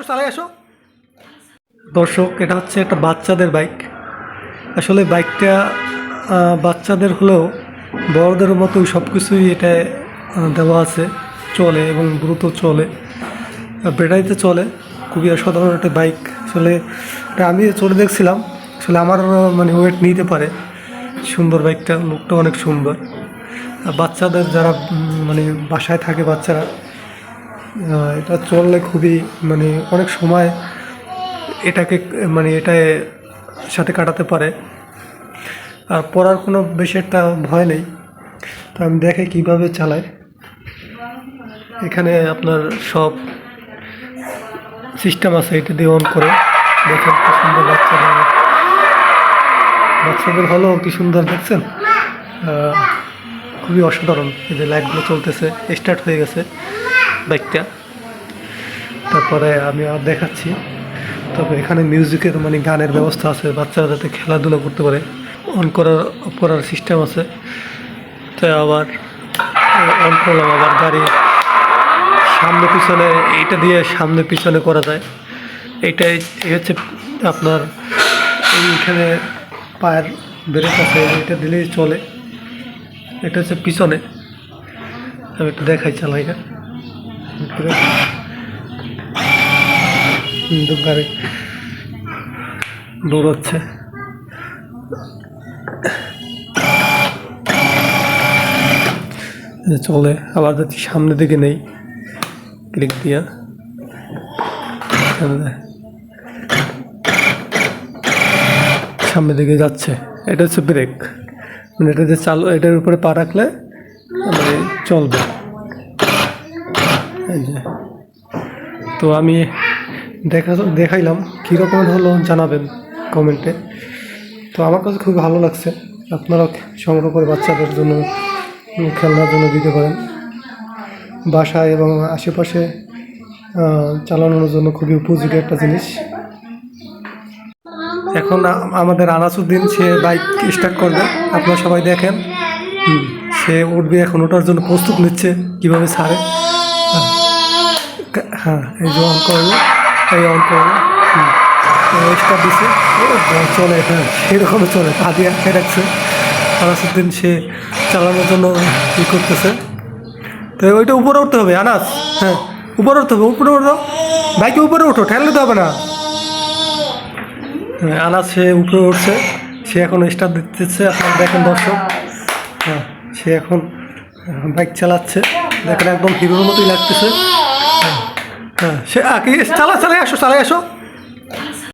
চালাই আসো। দর্শক, এটা হচ্ছে একটা বাচ্চাদের বাইক। আসলে বাইকটা বাচ্চাদের হলেও বড়দের মতোই সব কিছুই এটা দেওয়া আছে, চলে এবং দ্রুত চলে, ব্যাটারিতে চলে। খুবই অসাধারণ একটা বাইক। আসলে এটা আমি চলে দেখছিলাম, আসলে আমার মানে ওয়েট নিতে পারে। সুন্দর বাইকটা, লুকটা অনেক সুন্দর। বাচ্চাদের যারা মানে বাসায় থাকে বাচ্চারা, এটা চললে খুবই মানে অনেক সময় এটাকে মানে এটায় সাথে কাটাতে পারে। আর পড়ার কোনো বেশি একটা ভয় নেই। তো আমি দেখে কীভাবে চালায়। এখানে আপনার সব সিস্টেম আছে, এটা দিয়ে অন করে দেখেন কি সুন্দর। বাচ্চাদের হলো কি সুন্দর, দেখছেন? খুবই অসাধারণ। এই যে লাইটগুলো চলতেছে, স্টার্ট হয়ে গেছে বাইকটা। তারপরে আমি আর দেখাচ্ছি। তবে এখানে মিউজিকের মানে গানের ব্যবস্থা আছে, বাচ্চারা যাতে খেলাধুলা করতে পারে। অন করার সিস্টেম আছে। তাই আবার অন করলাম, আবার গাড়ি সামনে পিছনে এইটা দিয়ে সামনে পিছনে করা যায়। এইটাই হচ্ছে আপনার এইখানে পায়ের ব্রেক আছে, এটা দিলেই চলে। এটা হচ্ছে পিছনে। আমি একটু দেখাই চালাইটা। গাড়ি দৌড়াচ্ছে, চলে। আবার যাচ্ছি সামনের দিকে নেই, ক্লিক দিয়া সামনের দিকে যাচ্ছে। এটা হচ্ছে ব্রেক, মানে এটা যে চালু, এটার উপরে পা রাখলে মানে চলবে। তো আমি দেখাইলাম, কীরকম হলো জানাবেন কমেন্টে। তো আমার কাছে খুব ভালো লাগছে। আপনারা সংগ্রহ করে বাচ্চাদের জন্য খেলনার জন্য দিতে পারেন। বাসায় এবং আশেপাশে চালানোর জন্য খুবই উপযোগী একটা জিনিস। এখন আমাদের আনাসুদ্দিন, সে বাইক স্টার্ট করবে। আপনারা সবাই দেখেন, সে উঠবে এখন, ওঠার জন্য প্রস্তুত নিচ্ছে কীভাবে ছাড়ে। হ্যাঁ, এই যে অন করবে, স্টার্ট দিচ্ছে, চলে। হ্যাঁ, সেরকমই চলে, পা দিয়ে আটকে রাখছে। আনাসুদ্দিন সে চালানোর জন্য ই করতেছে। তো ওইটা উপরে উঠতে হবে আনাস। হ্যাঁ, উপরে উঠতে হবে, উপরে উঠো, বাইকে উপরে উঠো, ঠেললে তো হবে না। আনাস সে উপরে উঠছে, সে এখন স্টার্ট দিতেছে। আপনারা দেখেন দর্শক, হ্যাঁ, সে এখন বাইক চালাচ্ছে। দেখেন একদম হিরোর মতোই লাগতেছে। হ্যাঁ, সে চালাই আসো।